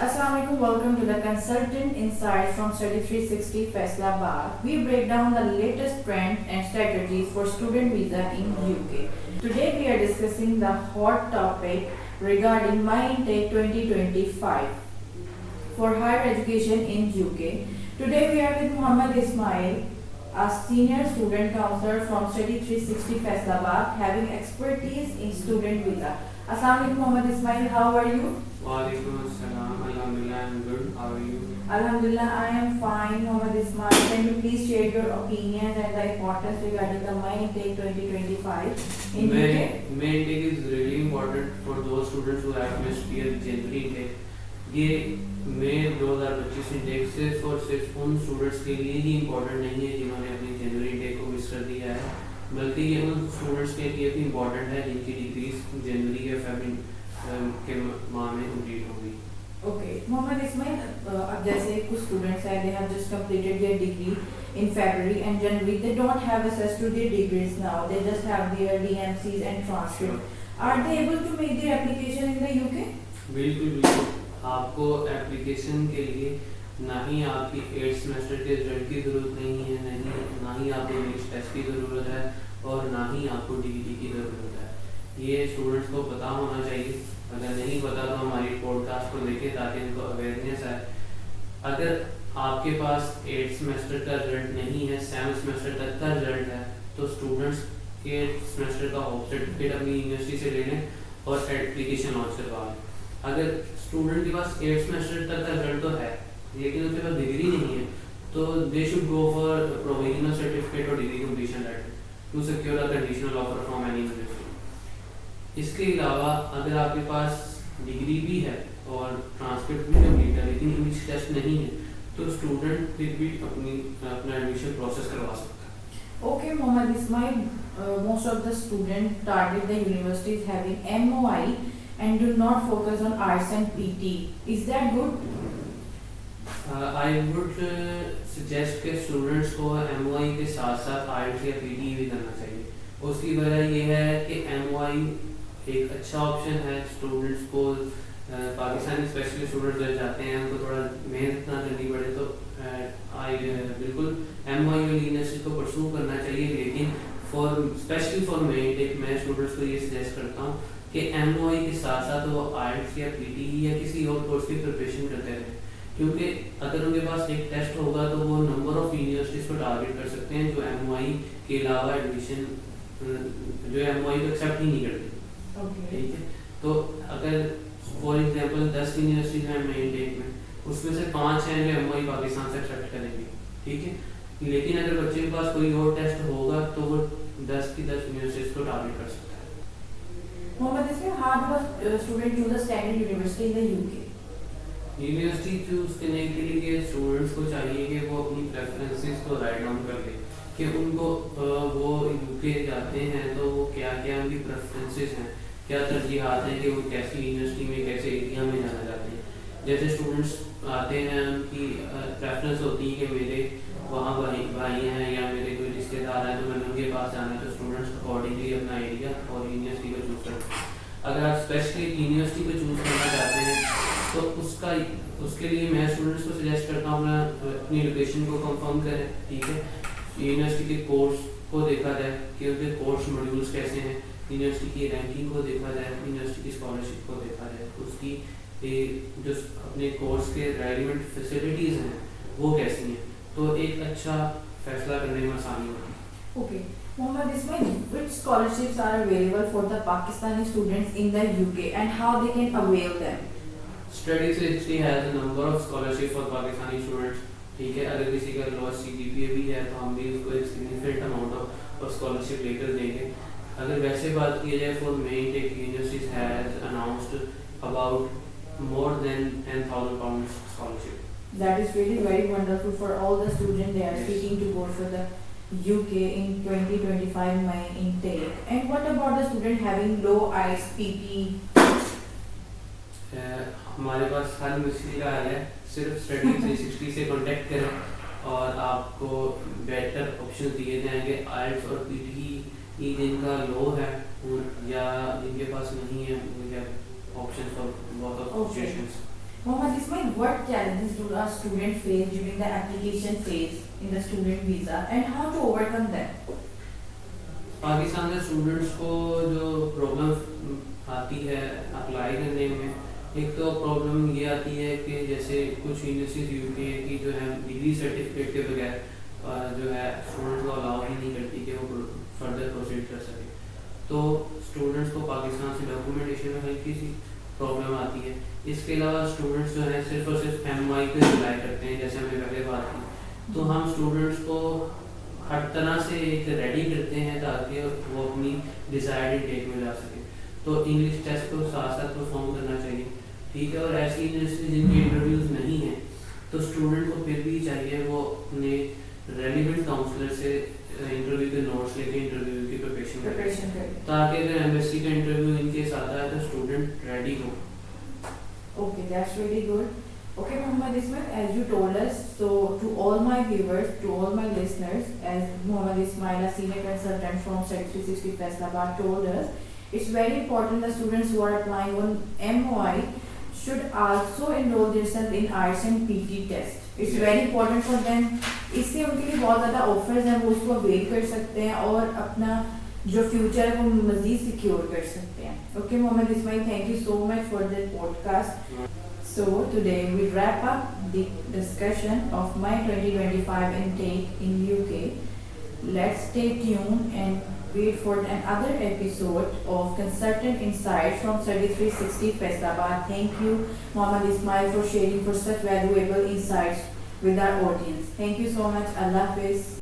Assalamualaikum, welcome to the Consultant Insights from Study 360 Faisalabad. We break down the latest trends and strategies for student visa in UK. Today we are discussing the hot topic regarding My Intake 2025 for higher education in UK. Today we are with Muhammad Ismail, a senior student counselor from Study 360 Faisalabad, having expertise in student visa. Assalamualaikum Muhammad Ismail, how are you? Walaikum assalam. Alhamdulillah, I'm good. How are you? Alhamdulillah, I am fine. Muhammad Ismail, can you please share your opinion and the importance regarding the My Intake 2025 in UK? My intake is really important for those students who have missed year January intake. ये मई 2025 intake सिर्फ उन students के लिए ही important नहीं है जिन्होंने अपनी जनवरी intake को मिस कर दिया है, बल्कि ये उन स्टूडेंट्स के लिए भी इम्पोर्टेंट है जिनकी डिग्रीज जनवरी या फरवरी के माह में कंप्लीट होगी. Okay, Muhammad Ismail, अब जैसे कुछ students हैं, they have just completed their degree in February and January. They don't have access to their degrees now. They just have their DMCs and transcripts. Are they able to make their application in the UK? बिल्कुल आपको application के लिए ना ही आपकी 8th semester के result की ज़रूरत नहीं है, ना ही आपको इंग्लिश टेस्ट की ज़रूरत है और ना ही आपको डिग्री की ज़रूरत है. ये स्टूडेंट्स को पता होना चाहिए. अगर नहीं पता तो हमारी पॉडकास्ट को देखें ताकि उनको अवेयरनेस आए. अगर आपके पास 8th सेमेस्टर का रिजल्ट नहीं है, 7th सेमेस्टर तक का रिजल्ट है, तो स्टूडेंट्स 8th सेमेस्टर का ऑफ सर्टिफिकेट अपनी यूनिवर्सिटी से ले लें और एप्लीकेशन लॉन्च करवा लें. अगर स्टूडेंट के पास 8th सेमेस्टर तक का रिजल्ट तो है लेकिन उसके पास डिग्री नहीं है, तो they should go for provisional certificate और degree completion letter to secure a conditional offer from any university. इसके अलावा अगर आपके पास डिग्री भी है और ट्रांसक्रिप्ट भी कंप्लीट है लेकिन इंग्लिश टेस्ट नहीं है, तो स्टूडेंट फिर भी अपना एडमिशन प्रोसेस करवा सकता है. Okay, Muhammad Ismail, most of the students target the universities having MOI and do not focus on arts and PT. Is that good? I would suggest कि स्टूडेंट्स को MOI के साथ साथ आर्ट्स या PT भी करना चाहिए. उसकी वजह ये है कि MOI एक अच्छा ऑप्शन है स्टूडेंट्स को. पाकिस्तानी स्पेशली स्टूडेंट्स जब जाते हैं उनको थोड़ा मेहनत ना करनी पड़े, तो बिल्कुल MOI और यूनिवर्सिटी को परसू करना चाहिए. लेकिन स्पेशली फॉर मेन इंटेक मैं स्टूडेंट्स को ये सजेस्ट करता हूँ कि MOI के साथ साथ वो आर्ट्स या PT या किसी और कोर्स की प्रिपरेशन करते रहें, क्योंकि अगर उनके पास एक टेस्ट होगा तो वो नंबर ऑफ यूनिवर्सिटीज़ को टारगेट कर सकते हैं जो MOI के अलावा एडमिशन जो MOI को एक्सेप्ट ही नहीं करते. ठीक है, तो अगर फॉर एग्जांपल 10 यूनिवर्सिटीज़ हैं मेन इंटेक में, उसमें से 5 हैं जो MOI पाकिस्तान से एक्सेप्ट करेंगे. ठीक है, लेकिन अगर बच्चे के पास कोई और टेस्ट होगा तो वो 10 की 10 यूनिवर्सिटीज़ को टारगेट कर सकता है. Muhammad Ismail, how do a student choose a standard university in the UK? University choose करने के लिए स्टूडेंट्स को चाहिए कि वो अपनी प्रेफरेंसेस को राइट डाउन कर ले कि उनको वो यूके जाते हैं तो वो क्या क्या उनकी प्रेफरेंसेस हैं, क्या तरजीहात हैं कि वो कैसी यूनिवर्सिटी में कैसे एरिया में जाना चाहते हैं. जैसे स्टूडेंट्स आते हैं उनकी प्रेफरेंस होती है कि मेरे वहाँ भाई हैं या मेरे कोई रिश्तेदार हैं तो मैंने उनके पास जाना है, तो स्टूडेंट्स अकॉर्डिंगली अपना एरिया और यूनिवर्सिटी को चूज़ करते हैं. अगर आप स्पेशली यूनिवर्सिटी को चूज़ करना चाहते हैं तो उसके लिए मैं स्टूडेंट्स को सजेस्ट करता हूँ अपनी लोकेशन को कंफर्म करें. ठीक है, यूनिवर्सिटी के कोर्स को देखा जाए कि उनके कोर्स मॉड्यूल्स कैसे हैं, यूनिवर्सिटी की रैंकिंग को देखा जाए, यूनिवर्सिटी की स्कॉलरशिप को देखा जाए, उसकी जो अपने कोर्स के रेलिवेंट फैसिलिटीज़ हैं वो कैसी हैं, तो एक अच्छा फैसला करने में आसानी होगी. Okay, Muhammad Ismail, which scholarships are available for the Pakistani students in the UK and how they can avail them? Study 360 has a number of scholarship for Pakistani students. ठीक है, अगर किसी का लोअर CGPA भी है तो हम भी उसको एक सिग्निफिकेंट अमाउंट ऑफ स्कॉलरशिप लेकर देंगे. अगर वैसे बात की जाए for main tech universities has announced about more than £10,000 scholarship. That is really very wonderful for all the students they are seeking to go for the UK in 2025 May intake. And what about the student having low IELTS PT? हमारे पास हर university का हाल है. सिर्फ study 360 से contact करें और आपको better option दिए जाएंगे. आइल्ट्स और PT जिनका लो है या जिनके पास नहीं है, ऑप्शन फॉर बहुत of situations. Muhammad Ismail, what challenges do a student face during the application phase in the student visa and how to overcome them? Pakistan के स्टूडेंट्स को जो प्रॉब्लम आती है अप्लाई करने में, एक तो प्रॉब्लम ये आती है कि जैसे कुछ यूनिवर्सिटीज यूके की जो है डिग्री सर्टिफिकेट के बगैर जो है स्टूडेंट्स को अलाउ ही नहीं करती कि वो फर्दर प्रोसीड कर सके। तो स्टूडेंट्स को पाकिस्तान से डॉक्यूमेंटेशन में हल्की सी प्रॉब्लम आती है। इसके अलावा स्टूडेंट्स जो है सिर्फ और सिर्फ MOI पे रिलाई करते हैं, जैसे हमने पहले बात की। तो हम स्टूडेंट्स को हर तरह से एक रेडी करते हैं ताकि वो अपनी डिज़ायर्ड इंटेक में जा सके। तो इंग्लिश टेस्ट को साथ साथ परफॉर्म करना चाहिए, ठीक है। और ऐसी यूनिवर्सिटी जिनके इंटरव्यूज़ नहीं हैं तो स्टूडेंट को फिर भी चाहिए वो अपने रेलिवेंट काउंसलर से इंटरव्यू के नोट्स लेके इंटरव्यू की प्रिपरेशन करें, ताकि अगर एमएससी का इंटरव्यू इनकेस आता है तो स्टूडेंट रेडी हो। Okay, that's really good. Okay, Muhammad Ismail, as you told us, so to all my viewers, to all my listeners, as Muhammad Ismail, a senior consultant from Study 360 Faisalabad, told us, it's very important the students who are applying on MOI should also enroll themselves in IELTS and PT test. It's very important for them. इससे उनके लिए बहुत ज़्यादा offers हैं, वो उसको avail कर सकते हैं और अपना जो फ्यूचर है वो मज़ीद सिक्योर कर सकते हैं। Okay, Muhammad Ismail, thank you so much for the podcast. So today we wrap up the discussion of my 2025 intake in UK. Let's stay tuned and wait for another episode of Consultant Insights from Study 360 Faisalabad. Thank you, Muhammad Ismail, for sharing for such valuable insights with our audience. Thank you so much. Allah Hafiz.